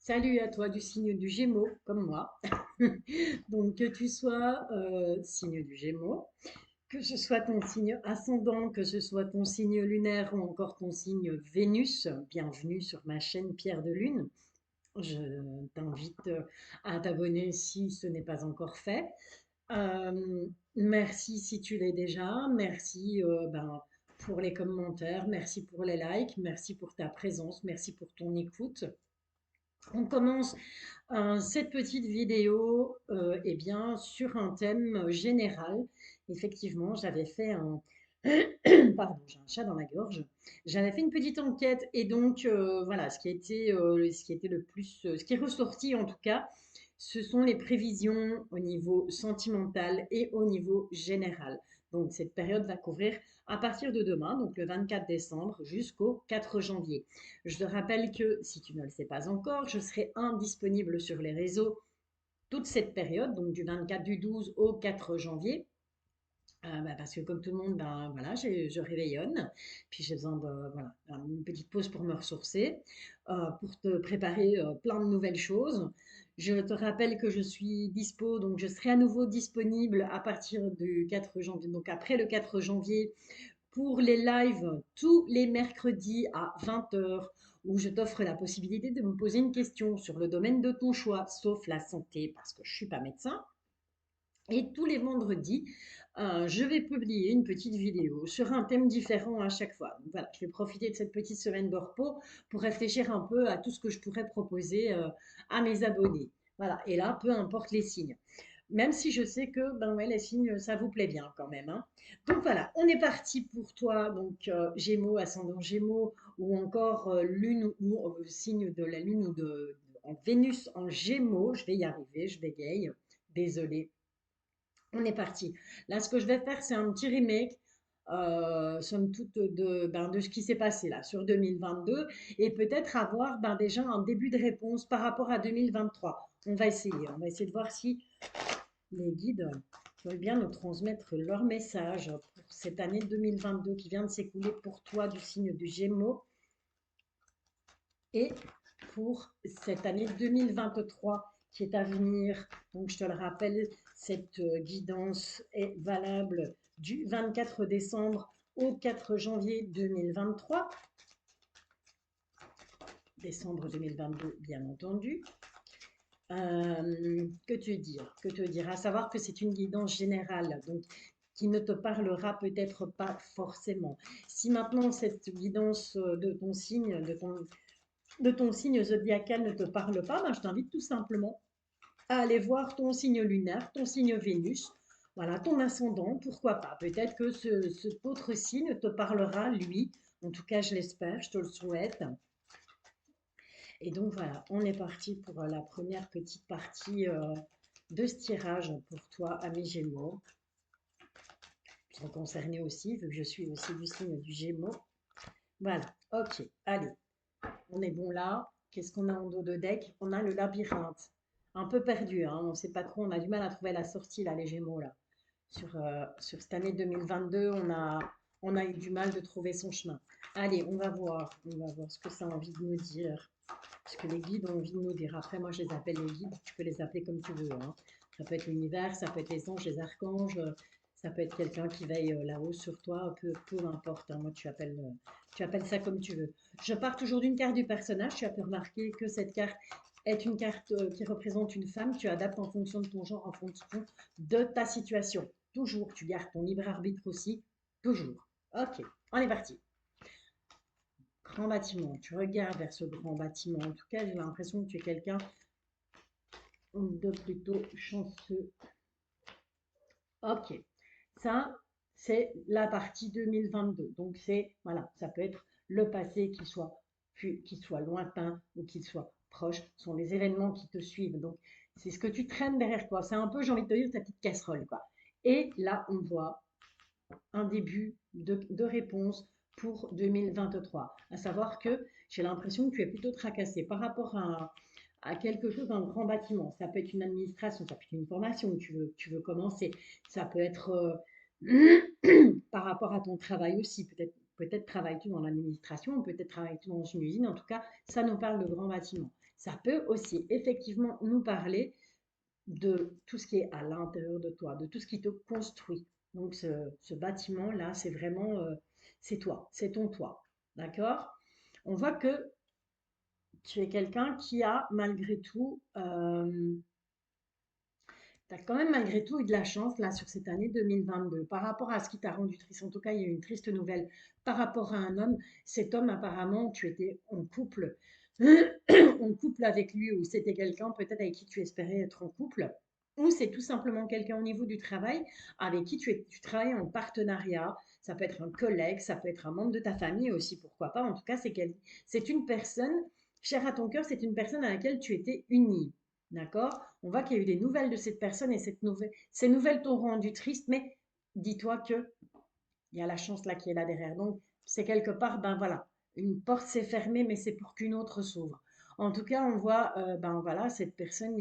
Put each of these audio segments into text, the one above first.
Salut à toi du signe du Gémeaux, comme moi. Donc, que tu sois signe du Gémeaux, que ce soit ton signe ascendant, que ce soit ton signe lunaire ou encore ton signe Vénus, bienvenue sur ma chaîne Pierre de Lune. Je t'invite à t'abonner si ce n'est pas encore fait. Merci si tu l'es déjà. Merci pour les commentaires, merci pour les likes, merci pour ta présence, merci pour ton écoute. On commence cette petite vidéo eh bien, sur un thème général. Effectivement, j'avais fait un... Pardon, j'ai un chat dans la gorge. J'avais fait une petite enquête et donc voilà, ce qui était le plus, ce qui est ressorti en tout cas, ce sont les prévisions au niveau sentimental et au niveau général. Donc cette période va couvrir à partir de demain, donc le 24 décembre jusqu'au 4 janvier. Je te rappelle que si tu ne le sais pas encore, je serai indisponible sur les réseaux toute cette période, donc du 24 du 12 au 4 janvier. Parce que comme tout le monde, voilà, je réveillonne, puis j'ai besoin de voilà, une petite pause pour me ressourcer, pour te préparer plein de nouvelles choses. Je te rappelle que je suis dispo, donc je serai à nouveau disponible à partir du 4 janvier, donc après le 4 janvier, pour les lives tous les mercredis à 20 heures, où je t'offre la possibilité de me poser une question sur le domaine de ton choix, sauf la santé, parce que je ne suis pas médecin. Et tous les vendredis, je vais publier une petite vidéo sur un thème différent à chaque fois. Donc voilà, je vais profiter de cette petite semaine de repos pour réfléchir un peu à tout ce que je pourrais proposer à mes abonnés. Voilà, et là, peu importe les signes. Même si je sais que ben ouais, les signes, ça vous plaît bien quand même, hein. Donc voilà, on est parti pour toi, donc Gémeaux, ascendant Gémeaux, ou encore Lune ou signe de la Lune ou en Vénus en Gémeaux. Je vais y arriver, je bégaye. Désolée. On est parti. Là, ce que je vais faire, c'est un petit remake, somme toute, de ce qui s'est passé là sur 2022 et peut-être avoir déjà un début de réponse par rapport à 2023. On va essayer de voir si les guides veulent bien nous transmettre leur message pour cette année 2022 qui vient de s'écouler pour toi du signe du Gémeaux et pour cette année 2023 qui est à venir. Donc, je te le rappelle, cette guidance est valable du 24 décembre au 4 janvier 2023. Décembre 2022, bien entendu. Que te dire? À savoir que c'est une guidance générale, donc qui ne te parlera peut-être pas forcément. Si maintenant cette guidance de ton signe zodiacal ne te parle pas, je t'invite tout simplement à aller voir ton signe lunaire, ton signe Vénus, voilà, ton ascendant, pourquoi pas. Peut-être que cet autre signe te parlera, lui. En tout cas, je l'espère, je te le souhaite. Et donc voilà, on est parti pour la première petite partie de ce tirage pour toi, ami Gémeaux. Ils sont concernés aussi, vu que je suis aussi du signe du Gémeaux. Voilà, ok, allez, on est bon là. Qu'est-ce qu'on a en dos de deck? On a le labyrinthe. Un peu perdu, hein, on ne sait pas trop, on a du mal à trouver la sortie là, les Gémeaux là. Sur cette année 2022, on a eu du mal de trouver son chemin. Allez, on va voir ce que ça a envie de nous dire. Ce que les guides ont envie de nous dire. Après, moi, je les appelle les guides, tu peux les appeler comme tu veux, hein. Ça peut être l'univers, ça peut être les anges, les archanges, ça peut être quelqu'un qui veille là-haut sur toi, peu importe, hein. Moi, tu appelles ça comme tu veux. Je pars toujours d'une carte du personnage. Tu as pu remarquer que cette carte est une carte qui représente une femme. Tu adaptes en fonction de ton genre, en fonction de ta situation. Toujours, tu gardes ton libre arbitre aussi, toujours. Ok, on est parti. Grand bâtiment, tu regardes vers ce grand bâtiment. En tout cas, j'ai l'impression que tu es quelqu'un de plutôt chanceux. Ok, ça, c'est la partie 2022. Donc, voilà, ça peut être le passé qui soit lointain ou qui soit proche. Ce sont les événements qui te suivent. Donc, c'est ce que tu traînes derrière toi. C'est un peu, j'ai envie de te dire, ta petite casserole, quoi. Et là, on voit un début de réponse pour 2023. À savoir que j'ai l'impression que tu es plutôt tracassé par rapport à quelque chose d'un grand bâtiment. Ça peut être une administration, ça peut être une formation que tu veux commencer. Ça peut être par rapport à ton travail aussi, peut-être Peut-être travailles-tu dans l'administration, peut-être travailles-tu dans une usine. En tout cas, ça nous parle de grands bâtiments. Ça peut aussi effectivement nous parler de tout ce qui est à l'intérieur de toi, de tout ce qui te construit. Donc ce bâtiment-là, c'est vraiment, c'est toi, c'est ton toit. D'accord? On voit que tu es quelqu'un qui a malgré tout, tu as quand même malgré tout eu de la chance là sur cette année 2022 par rapport à ce qui t'a rendu triste. En tout cas, il y a eu une triste nouvelle par rapport à un homme. Cet homme, apparemment, tu étais en couple, en couple avec lui, ou c'était quelqu'un peut-être avec qui tu espérais être en couple, ou c'est tout simplement quelqu'un au niveau du travail avec qui tu travailles en partenariat. Ça peut être un collègue, ça peut être un membre de ta famille aussi, pourquoi pas. En tout cas, c'est une personne chère à ton cœur, c'est une personne à laquelle tu étais unie. D'accord? On voit qu'il y a eu des nouvelles de cette personne et ces nouvelles t'ont rendu triste, mais dis-toi que il y a la chance là qui est là derrière. Donc, c'est quelque part, ben voilà, une porte s'est fermée, mais c'est pour qu'une autre s'ouvre. En tout cas, on voit, ben voilà, cette personne,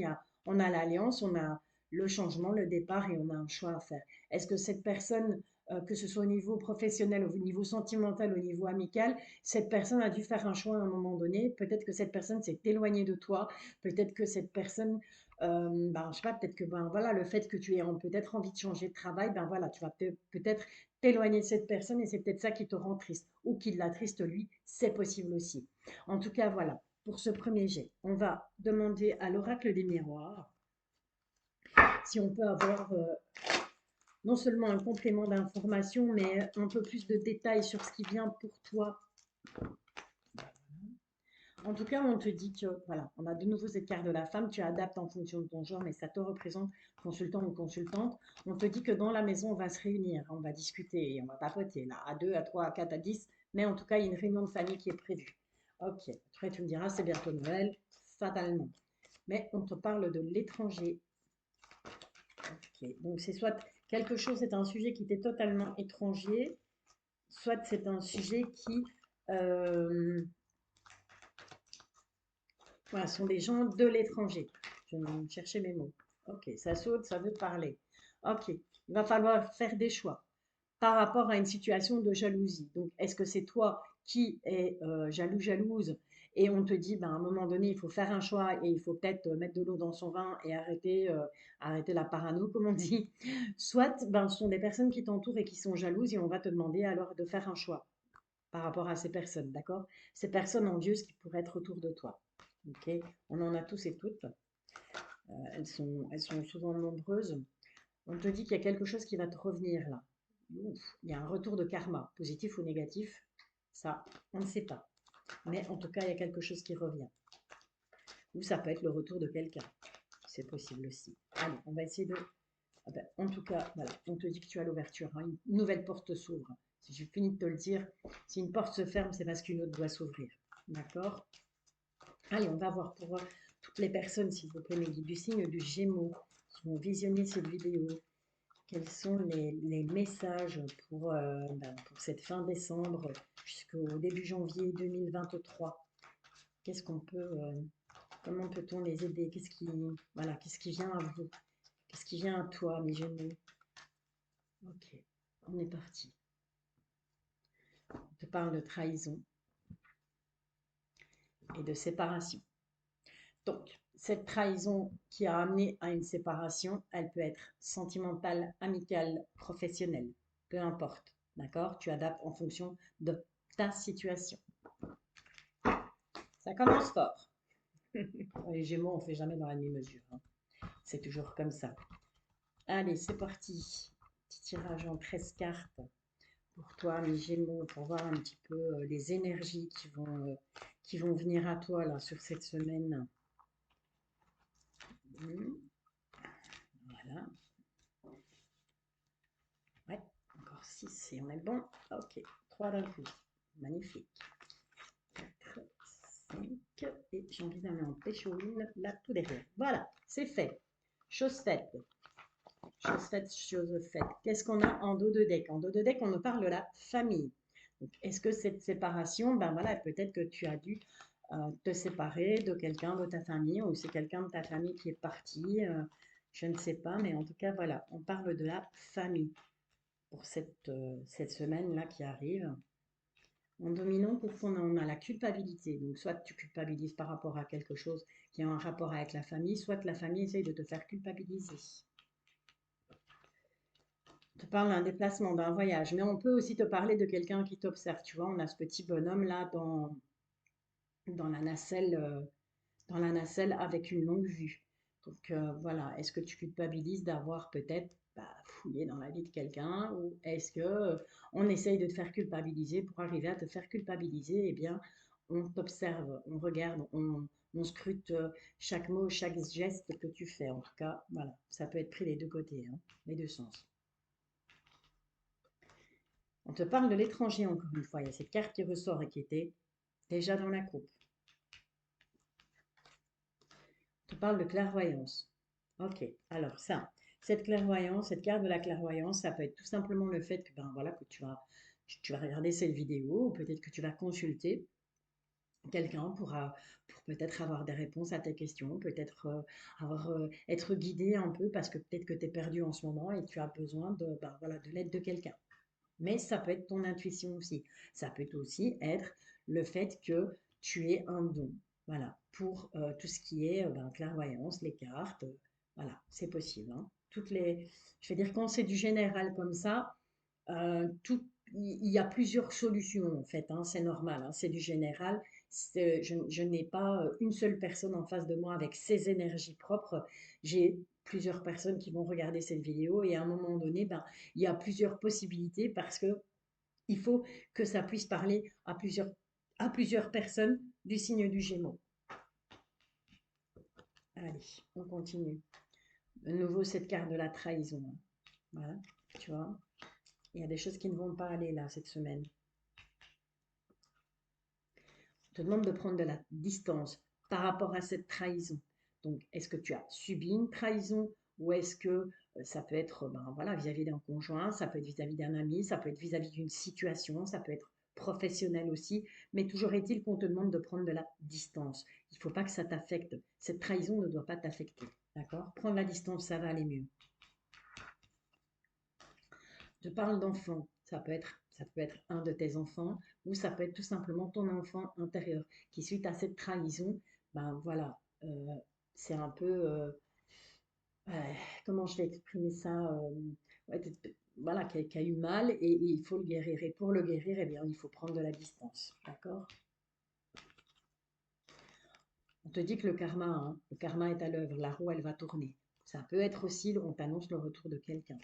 on a l'alliance, on a le changement, le départ et on a un choix à faire. Est-ce que cette personne, que ce soit au niveau professionnel, au niveau sentimental, au niveau amical, cette personne a dû faire un choix à un moment donné. Peut-être que cette personne s'est éloignée de toi. Peut-être que cette personne, ben, je sais pas, peut-être que ben voilà, le fait que tu aies peut-être envie de changer de travail, ben voilà, tu vas peut-être t'éloigner de cette personne et c'est peut-être ça qui te rend triste ou qui l'attriste lui, c'est possible aussi. En tout cas, voilà, pour ce premier jet, on va demander à l'oracle des miroirs si on peut avoir non seulement un complément d'information, mais un peu plus de détails sur ce qui vient pour toi. En tout cas, on te dit que, voilà, on a de nouveau cette carte de la femme, tu adaptes en fonction de ton genre, mais ça te représente consultant ou consultante. On te dit que dans la maison, on va se réunir, on va discuter, on va papoter, là, à 2, à 3, à 4, à 10, mais en tout cas, il y a une réunion de famille qui est prévue. Ok, après tu me diras, c'est bientôt Noël, fatalement. Mais on te parle de l'étranger. Ok, donc c'est soit quelque chose, c'est un sujet qui t'est totalement étranger, soit c'est un sujet qui... euh, voilà, ce sont des gens de l'étranger. Je vais chercher mes mots. Ok, ça saute, ça veut parler. Ok, il va falloir faire des choix par rapport à une situation de jalousie. Donc, est-ce que c'est toi qui es jaloux, jalouse, et on te dit, ben, à un moment donné, il faut faire un choix et il faut peut-être mettre de l'eau dans son vin et arrêter la parano, comme on dit. Soit, ben, ce sont des personnes qui t'entourent et qui sont jalouses et on va te demander alors de faire un choix par rapport à ces personnes, d'accord? Ces personnes envieuses qui pourraient être autour de toi. Ok, on en a tous et toutes. Elles sont souvent nombreuses. On te dit qu'il y a quelque chose qui va te revenir là. Ouf, il y a un retour de karma, positif ou négatif. Ça, on ne sait pas. Mais en tout cas, il y a quelque chose qui revient. Ou ça peut être le retour de quelqu'un. C'est possible aussi. Allez, on va essayer de... Ah ben, en tout cas, voilà, on te dit que tu as l'ouverture. Hein, une nouvelle porte s'ouvre. Si je finis de te le dire, si une porte se ferme, c'est parce qu'une autre doit s'ouvrir. D'accord? Allez, on va voir pour toutes les personnes, s'il vous plaît, mes guides du signe du Gémeaux, qui vont visionner cette vidéo. Quels sont les messages pour cette fin décembre jusqu'au début janvier 2023? Qu'est-ce qu'on peut, comment peut-on les aider? Qu'est-ce qui vient à vous? Qu'est-ce qui vient à toi, mes Gémeaux? Ok, on est parti. On te parle de trahison et de séparation. Donc, cette trahison qui a amené à une séparation, elle peut être sentimentale, amicale, professionnelle, peu importe. D'accord? Tu adaptes en fonction de ta situation. Ça commence fort. Les Gémeaux, on ne fait jamais dans la demi-mesure. Hein. C'est toujours comme ça. Allez, c'est parti. Petit tirage en 13 cartes pour toi, mes Gémeaux, pour voir un petit peu les énergies qui vont venir à toi là sur cette semaine. Voilà. Ouais, encore 6 et on est bon. Ok, 3 d'un coup. Magnifique. 4, 5 et j'ai envie d'en en pêcher une là tout derrière. Voilà, c'est fait. Chose faite. Chose faite, chose faite. Qu'est-ce qu'on a en dos de deck? En dos de deck, on nous parle de la famille. Est-ce que cette séparation, ben voilà, peut-être que tu as dû te séparer de quelqu'un de ta famille ou c'est quelqu'un de ta famille qui est parti, je ne sais pas, mais en tout cas, voilà, on parle de la famille pour cette semaine-là qui arrive. En dominant, qu'est-ce qu'on a? On a la culpabilité. Donc, soit tu culpabilises par rapport à quelque chose qui a un rapport avec la famille, soit la famille essaye de te faire culpabiliser. On te parle d'un déplacement, d'un voyage, mais on peut aussi te parler de quelqu'un qui t'observe. Tu vois, on a ce petit bonhomme là dans la nacelle, avec une longue vue. Donc voilà, est-ce que tu culpabilises d'avoir peut-être fouillé dans la vie de quelqu'un ou est-ce que on essaye de te faire culpabiliser pour arriver à te faire culpabiliser? Eh bien, on t'observe, on regarde, on scrute chaque mot, chaque geste que tu fais. En tout cas, voilà, ça peut être pris les deux côtés, hein, les deux sens. On te parle de l'étranger encore une fois. Il y a cette carte qui ressort et qui était déjà dans la coupe. On te parle de clairvoyance. Ok, alors ça, cette clairvoyance, cette carte de la clairvoyance, ça peut être tout simplement le fait que, ben voilà, que tu vas regarder cette vidéo, ou peut-être que tu vas consulter quelqu'un pour peut-être avoir des réponses à tes questions, peut-être être guidé un peu parce que peut-être que tu es perdu en ce moment et tu as besoin ben voilà, de l'aide de quelqu'un. Mais ça peut être ton intuition aussi. Ça peut aussi être le fait que tu aies un don. Voilà, pour tout ce qui est ben, clairvoyance, les cartes, voilà, c'est possible, hein. Je veux dire, quand c'est du général comme ça, il y a plusieurs solutions en fait, hein, c'est normal, hein, c'est du général. Je n'ai pas une seule personne en face de moi avec ses énergies propres. J'ai plusieurs personnes qui vont regarder cette vidéo et à un moment donné, ben, il y a plusieurs possibilités parce que il faut que ça puisse parler à plusieurs personnes du signe du Gémeaux. Allez, on continue. De nouveau, cette carte de la trahison, hein. Voilà, tu vois. Il y a des choses qui ne vont pas aller là cette semaine. On te demande de prendre de la distance par rapport à cette trahison. Donc, est-ce que tu as subi une trahison ou est-ce que ça peut être ben, voilà, vis-à-vis d'un conjoint, ça peut être vis-à-vis d'un ami, ça peut être vis-à-vis d'une situation, ça peut être professionnel aussi, mais toujours est-il qu'on te demande de prendre de la distance. Il ne faut pas que ça t'affecte. Cette trahison ne doit pas t'affecter. D'accord? Prendre la distance, ça va aller mieux. Je parle d'enfant. Ça peut être un de tes enfants ou ça peut être tout simplement ton enfant intérieur qui, suite à cette trahison, ben voilà, c'est un peu, comment je vais exprimer ça, ouais, voilà, qui a eu mal et il faut le guérir. Et pour le guérir, eh bien, il faut prendre de la distance. D'accord? On te dit que le karma est à l'œuvre, la roue, elle va tourner. Ça peut être aussi, on t'annonce le retour de quelqu'un.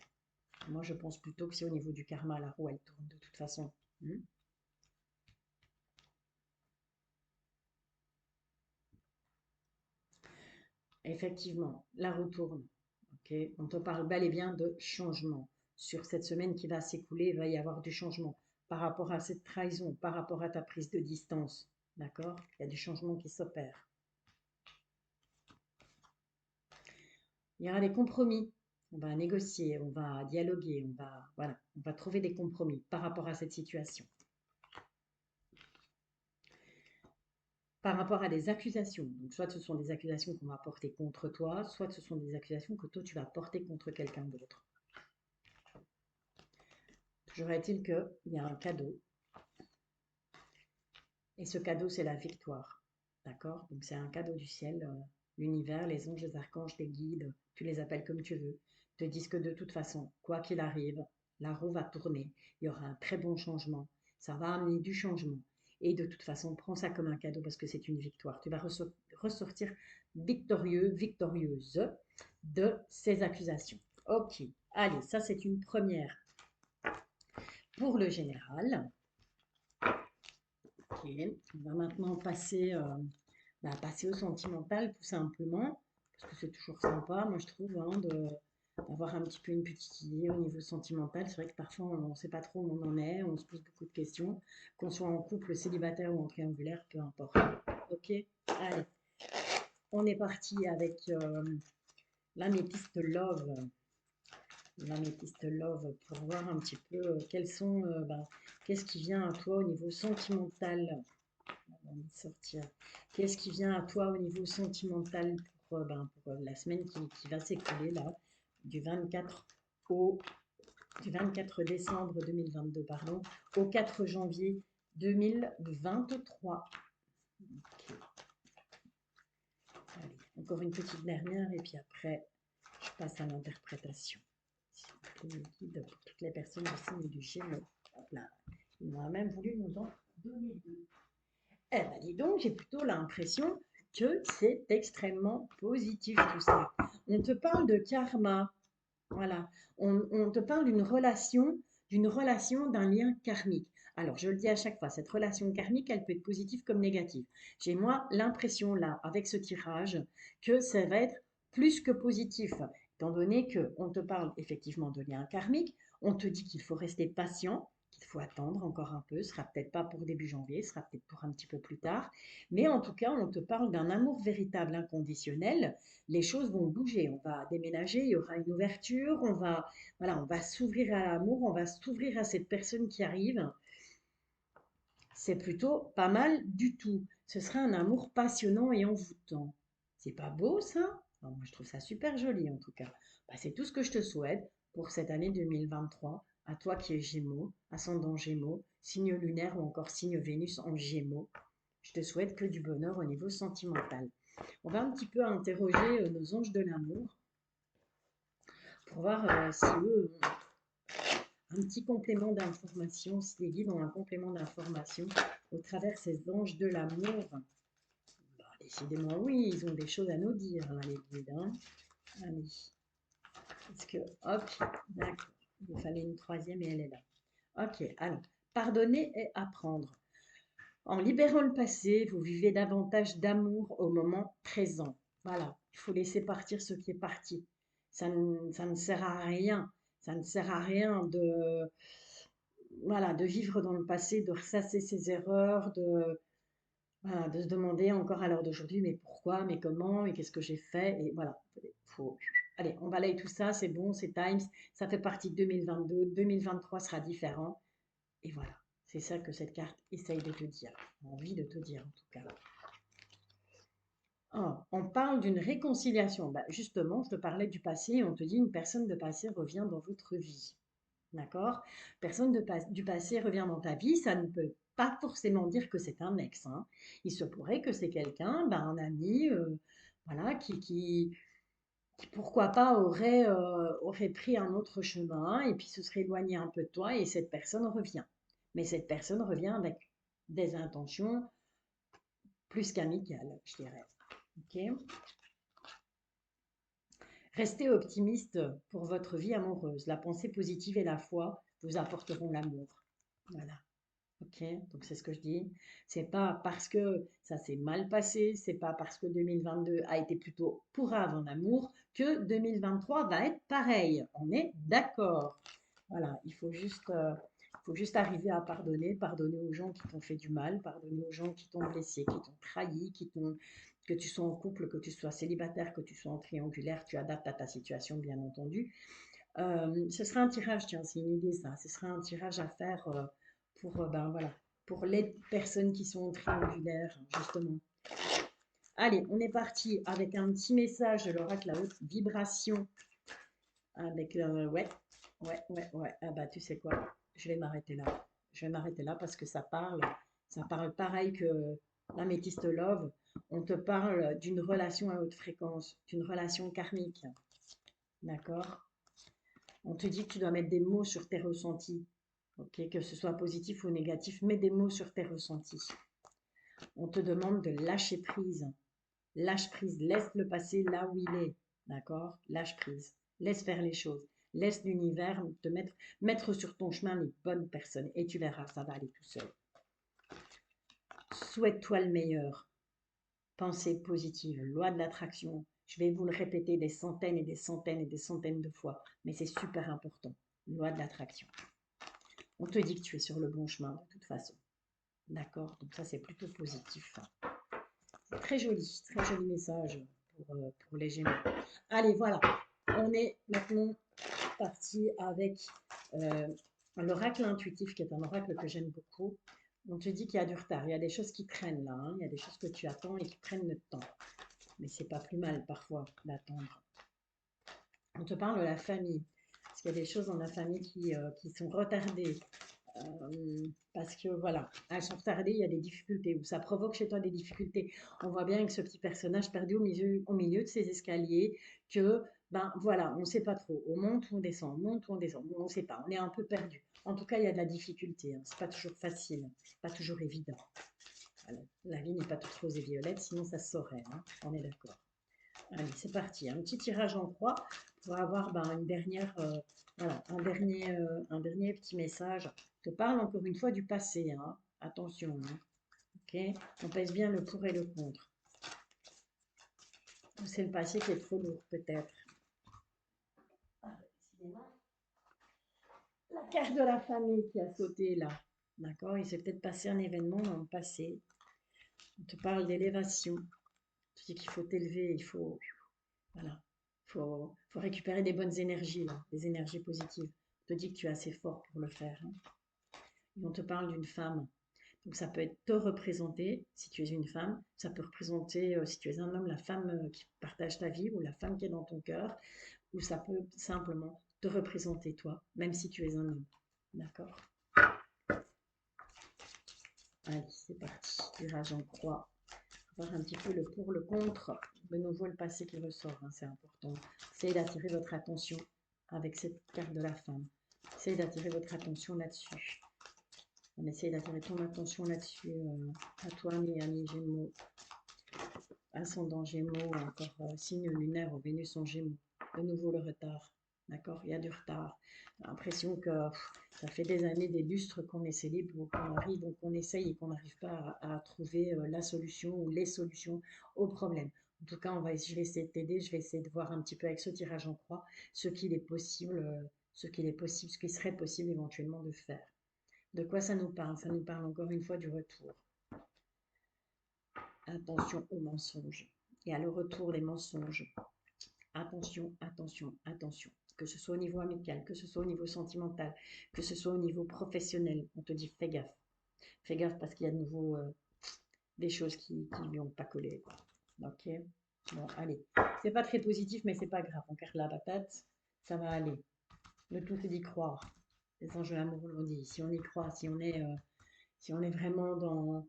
Moi, je pense plutôt que c'est au niveau du karma, la roue, elle tourne de toute façon. Hmm. Effectivement, la roue tourne. Ok, on te parle bel et bien de changement. Sur cette semaine qui va s'écouler, il va y avoir du changement par rapport à cette trahison, par rapport à ta prise de distance. D'accord? Il y a du changement qui s'opère. Il y aura des compromis. On va négocier, on va dialoguer, voilà, on va trouver des compromis par rapport à cette situation. Par rapport à des accusations. Donc, soit ce sont des accusations qu'on va porter contre toi, soit ce sont des accusations que toi tu vas porter contre quelqu'un d'autre. Toujours est-il qu'il y a un cadeau. Et ce cadeau, c'est la victoire. D'accord? Donc, c'est un cadeau du ciel. L'univers, les anges, les archanges, les guides, tu les appelles comme tu veux, te disent que de toute façon, quoi qu'il arrive, la roue va tourner. Il y aura un très bon changement. Ça va amener du changement. Et de toute façon, prends ça comme un cadeau parce que c'est une victoire. Tu vas ressortir victorieux, victorieuse de ces accusations. Ok, allez, ça c'est une première pour le général. Ok, on va maintenant passer au sentimental tout simplement, parce que c'est toujours sympa, moi je trouve, hein, d'avoir un petit peu une petite idée au niveau sentimental. C'est vrai que parfois on ne sait pas trop où on en est, on se pose beaucoup de questions, qu'on soit en couple, célibataire ou en triangulaire, peu importe. Ok, allez, on est parti avec l'améthyste love. L'améthyste love pour voir un petit peu qu'est-ce qui vient à toi au niveau sentimental. On va sortir. Qu'est-ce qui vient à toi au niveau sentimental pour la semaine qui va s'écouler là, du 24 au du 24 décembre 2022, pardon, au 4 janvier 2023. Ok. Allez, encore une petite dernière et puis après, je passe à l'interprétation. S'il vous plaît, mes guides, pour toutes les personnes du signe du Gémeaux. Hop là. Ils m'ont même voulu nous en donner deux. Eh bien, dis donc, j'ai plutôt l'impression que c'est extrêmement positif tout ça. On te parle de karma, voilà. On te parle d'une relation, d'un lien karmique. Alors, je le dis à chaque fois, cette relation karmique, elle peut être positive comme négative. J'ai moi l'impression là, avec ce tirage, que ça va être plus que positif, étant donné qu'on te parle effectivement de lien karmique, on te dit qu'il faut rester patient, qu'il faut attendre encore un peu, ce sera peut-être pas pour début janvier, ce sera peut-être pour un petit peu plus tard, mais en tout cas, on te parle d'un amour véritable, inconditionnel. Les choses vont bouger, on va déménager, il y aura une ouverture, voilà, on va s'ouvrir à l'amour, on va s'ouvrir à cette personne qui arrive. C'est plutôt pas mal du tout. Ce sera un amour passionnant et envoûtant. C'est pas beau ça? Alors, moi je trouve ça super joli en tout cas. Bah, c'est tout ce que je te souhaite pour cette année 2023. À toi qui es Gémeaux, ascendant Gémeaux, signe lunaire ou encore signe Vénus en Gémeaux. Je te souhaite que du bonheur au niveau sentimental. On va un petit peu interroger nos anges de l'amour pour voir si eux ont un petit complément d'information, si les guides ont un complément d'information au travers ces anges de l'amour. Bah, décidément, oui, ils ont des choses à nous dire, là, les guides. Hein. Allez. Parce que, ok, d'accord. Il fallait une troisième et elle est là. Ok, alors, pardonner et apprendre. En libérant le passé, vous vivez davantage d'amour au moment présent. Voilà, il faut laisser partir ce qui est parti. Ça ne sert à rien. Ça ne sert à rien voilà, de vivre dans le passé, de ressasser ses erreurs, voilà, de se demander encore à l'heure d'aujourd'hui, mais pourquoi, mais comment, mais qu'est-ce que j'ai fait. Et voilà, faut, allez, on balaye tout ça, c'est bon, c'est Times, ça fait partie de 2022, 2023 sera différent. Et voilà, c'est ça que cette carte essaye de te dire, envie de te dire en tout cas. Oh, on parle d'une réconciliation. Bah, justement, je te parlais du passé, on te dit une personne de passé revient dans votre vie. D'accord? Personne du passé revient dans ta vie, ça ne peut pas forcément dire que c'est un ex. Hein. Il se pourrait que c'est quelqu'un, ben, un ami, voilà, qui, pourquoi pas aurait pris un autre chemin et puis se serait éloigné un peu de toi et cette personne revient. Mais cette personne revient avec des intentions plus qu'amicales, je dirais. Ok. Restez optimiste pour votre vie amoureuse. La pensée positive et la foi vous apporteront l'amour. Voilà. Ok, donc c'est ce que je dis. C'est pas parce que ça s'est mal passé, c'est pas parce que 2022 a été plutôt pourrave en amour que 2023 va être pareil. On est d'accord. Voilà, il faut juste arriver à pardonner, pardonner aux gens qui t'ont fait du mal, pardonner aux gens qui t'ont blessé, qui t'ont trahi, que tu sois en couple, que tu sois célibataire, que tu sois en triangulaire, tu adaptes à ta situation, bien entendu. Ce sera un tirage, tiens, c'est une idée ça. Ce sera un tirage à faire pour, ben voilà, pour les personnes qui sont en triangulaire, justement. Allez, on est parti avec un petit message de l'oracle à haute vibration. Avec, ouais. Ah bah, tu sais quoi, je vais m'arrêter là. Je vais m'arrêter là parce que ça parle pareil que l'améthyste love. On te parle d'une relation à haute fréquence, d'une relation karmique. D'accord? On te dit que tu dois mettre des mots sur tes ressentis. Ok, que ce soit positif ou négatif, mets des mots sur tes ressentis. On te demande de lâcher prise. Lâche prise, laisse le passé là où il est. D'accord? Lâche prise. Laisse faire les choses. Laisse l'univers te mettre sur ton chemin les bonnes personnes. Et tu verras, ça va aller tout seul. Souhaite-toi le meilleur. Pensée positive, loi de l'attraction. Je vais vous le répéter des centaines et des centaines et des centaines de fois, mais c'est super important. Loi de l'attraction. On te dit que tu es sur le bon chemin de toute façon. D'accord? Donc ça, c'est plutôt positif. Très joli message pour les Gémeaux. Allez, voilà. On est maintenant parti avec euh, l'oracle intuitif, qui est un oracle que j'aime beaucoup. On te dit qu'il y a du retard, il y a des choses qui traînent là, hein. Il y a des choses que tu attends et qui prennent le temps. Mais c'est pas plus mal parfois d'attendre. On te parle de la famille, parce qu'il y a des choses dans la famille qui sont retardées. Parce que voilà, elles sont retardées, il y a des difficultés, ou ça provoque chez toi des difficultés. On voit bien avec ce petit personnage perdu au milieu de ces escaliers que, ben voilà, on ne sait pas trop. On monte ou on descend, on monte ou on descend, on ne sait pas, on est un peu perdu. En tout cas, il y a de la difficulté, hein. C'est pas toujours facile, c'est pas toujours évident. Voilà. La vie n'est pas toute rose et violette, sinon ça se saurait, hein. On est d'accord. Allez, c'est parti. Un petit tirage en croix pour avoir ben, une dernière, voilà, un dernier petit message. Je te parle encore une fois du passé, hein. Attention, hein. Ok? On pèse bien le pour et le contre. Ou c'est le passé qui est trop lourd, peut-être. Ah, décidément. La carte de la famille qui a sauté là. D'accord? Il s'est peut-être passé un événement dans le passé. On te parle d'élévation. Tu dis qu'il faut t'élever, il faut, voilà, faut récupérer des bonnes énergies, là, des énergies positives. On te dit que tu es assez fort pour le faire, hein. Et on te parle d'une femme. Donc ça peut être te représenter si tu es une femme, ça peut représenter si tu es un homme, la femme qui partage ta vie ou la femme qui est dans ton cœur, ou ça peut simplement te représenter toi, même si tu es un homme. D'accord? Allez, c'est parti. Tirage en croix. Voir un petit peu le pour, le contre. De nouveau, le passé qui ressort, hein, c'est important. Essayez d'attirer votre attention avec cette carte de la femme. Essayez d'attirer votre attention là-dessus. On essaye d'attirer ton attention là-dessus, à toi, mes amis Gémeaux, ascendant Gémeaux, encore signe lunaire au Vénus en Gémeaux. De nouveau le retard, d'accord? Il y a du retard. J'ai l'impression que ça fait des années, des lustres qu'on est célèbre, qu'on arrive, donc on essaye et qu'on n'arrive pas à trouver la solution ou les solutions aux problèmes. En tout cas, je vais essayer de t'aider, je vais essayer de voir un petit peu avec ce tirage en croix ce qu'il est possible, ce qu'il est possible, ce qui serait possible éventuellement de faire. De quoi ça nous parle? Ça nous parle encore une fois du retour. Attention aux mensonges et à le retour des mensonges. Attention, attention, attention. Que ce soit au niveau amical, que ce soit au niveau sentimental, que ce soit au niveau professionnel, on te dit fais gaffe. Fais gaffe parce qu'il y a de nouveau des choses qui lui ont pas collé. Ok? Bon, allez. C'est pas très positif, mais c'est pas grave. On garde la patate, ça va aller. Le tout, c'est d'y croire. Les anges de l'amour l'ont dit. Si on y croit, si on est vraiment dans,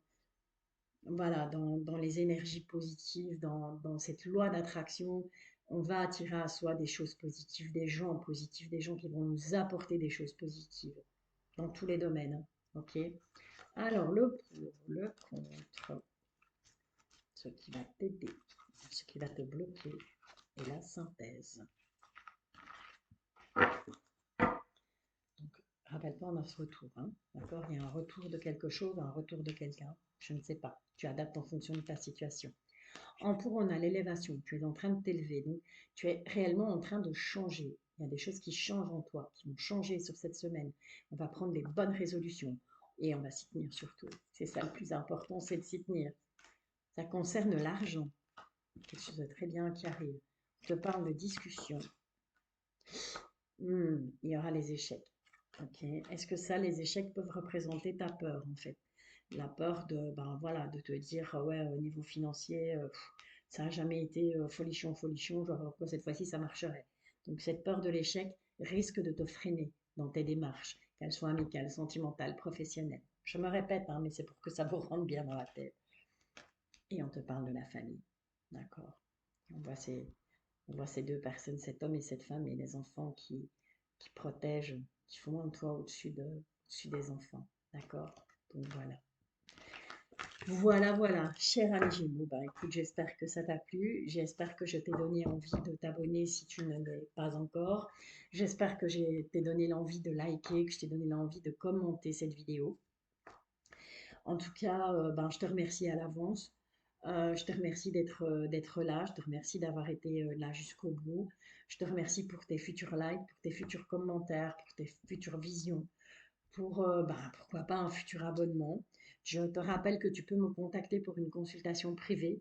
voilà, dans les énergies positives, dans cette loi d'attraction, on va attirer à soi des choses positives, des gens positifs, des gens qui vont nous apporter des choses positives dans tous les domaines, hein. Ok? Alors, le pour, le contre, ce qui va t'aider, ce qui va te bloquer, et la synthèse. Donc, rappelle-toi, on a ce retour, hein, d'accord? Il y a un retour de quelque chose, un retour de quelqu'un, je ne sais pas. Tu adaptes en fonction de ta situation. En pour, on a l'élévation. Tu es en train de t'élever. Donc, tu es réellement en train de changer. Il y a des choses qui changent en toi, qui vont changer sur cette semaine. On va prendre des bonnes résolutions et on va s'y tenir surtout. C'est ça le plus important, c'est de s'y tenir. Ça concerne l'argent. Quelque chose de très bien qui arrive. Je te parle de discussion. Il y aura les échecs. Ok. Est-ce que ça, les échecs peuvent représenter ta peur en fait? La peur de, ben voilà, de te dire, ouais, au niveau financier, ça n'a jamais été folichon, folichon, genre pourquoi cette fois-ci ça marcherait. Donc cette peur de l'échec risque de te freiner dans tes démarches, qu'elles soient amicales, sentimentales, professionnelles. Je me répète, hein, mais c'est pour que ça vous rentre bien dans la tête. Et on te parle de la famille, d'accord? On voit ces deux personnes, cet homme et cette femme, et les enfants qui protègent, qui font un toit au-dessus des enfants, d'accord? Donc voilà. Voilà, voilà, cher ami Gémeaux, bah écoute, j'espère que ça t'a plu, j'espère que je t'ai donné envie de t'abonner si tu ne l'es pas encore, j'espère que je t'ai donné l'envie de liker, que je t'ai donné l'envie de commenter cette vidéo. En tout cas, ben, je te remercie à l'avance, je te remercie d'être là, je te remercie d'avoir été là jusqu'au bout, je te remercie pour tes futurs likes, pour tes futurs commentaires, pour tes futures visions, pour, bah, pourquoi pas un futur abonnement. Je te rappelle que tu peux me contacter pour une consultation privée,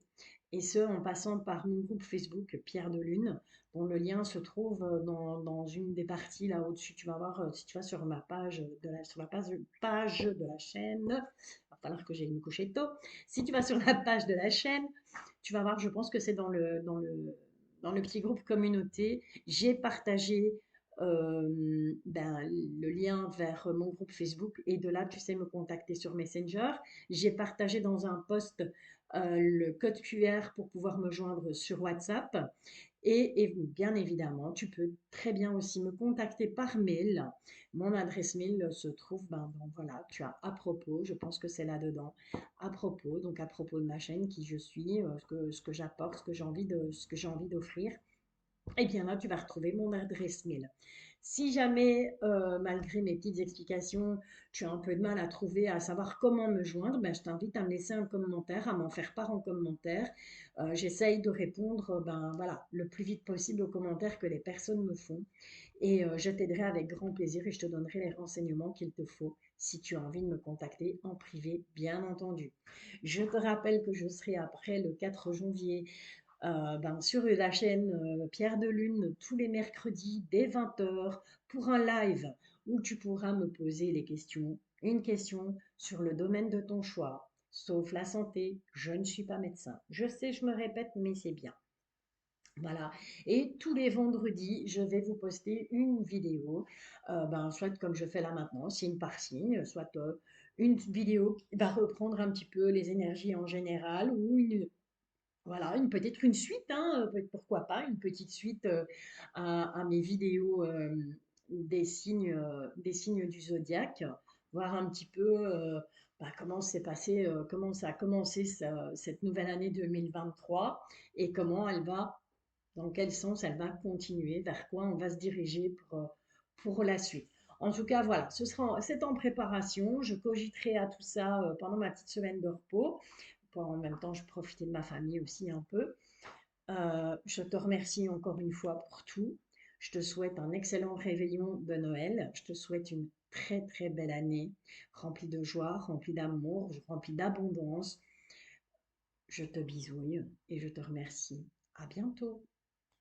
et ce, en passant par mon groupe Facebook Pierre de Lune, dont le lien se trouve dans une des parties là au-dessus. Tu vas voir, si tu vas sur ma page sur la page de la chaîne, il va falloir que j'aille me coucher tôt. Si tu vas sur la page de la chaîne, tu vas voir, je pense que c'est dans le petit groupe communauté, j'ai partagé ben, le lien vers mon groupe Facebook et de là, tu sais me contacter sur Messenger. J'ai partagé dans un post le code QR pour pouvoir me joindre sur WhatsApp. Et bien évidemment, tu peux très bien aussi me contacter par mail. Mon adresse mail se trouve, ben, voilà, tu as à propos, je pense que c'est là-dedans, à propos, donc à propos de ma chaîne, qui je suis, ce que j'apporte, ce que j'ai envie d'offrir. Eh bien là, tu vas retrouver mon adresse mail. Si jamais, malgré mes petites explications, tu as un peu de mal à trouver, à savoir comment me joindre, ben, je t'invite à me laisser un commentaire, à m'en faire part en commentaire. J'essaye de répondre ben, voilà, le plus vite possible aux commentaires que les personnes me font. Et je t'aiderai avec grand plaisir et je te donnerai les renseignements qu'il te faut si tu as envie de me contacter en privé, bien entendu. Je te rappelle que je serai après le 4 janvier ben, sur la chaîne Pierre de Lune tous les mercredis dès 20 heures pour un live où tu pourras me poser les questions, une question sur le domaine de ton choix, sauf la santé. Je ne suis pas médecin. Je sais, je me répète, mais c'est bien. Voilà. Et tous les vendredis, je vais vous poster une vidéo, ben, soit comme je fais là maintenant, signe par signe, soit une vidéo qui va reprendre un petit peu les énergies en général ou voilà, peut-être une suite, hein, pourquoi pas, une petite suite à mes vidéos des signes du zodiaque, voir un petit peu bah, comment s'est passé, comment ça a commencé cette nouvelle année 2023 et comment elle va, dans quel sens elle va continuer, vers quoi on va se diriger pour la suite. En tout cas, voilà, c'est en préparation. Je cogiterai à tout ça pendant ma petite semaine de repos. En même temps, je profitais de ma famille aussi un peu. Je te remercie encore une fois pour tout. Je te souhaite un excellent réveillon de Noël. Je te souhaite une très très belle année, remplie de joie, remplie d'amour, remplie d'abondance. Je te bisouille et je te remercie. À bientôt.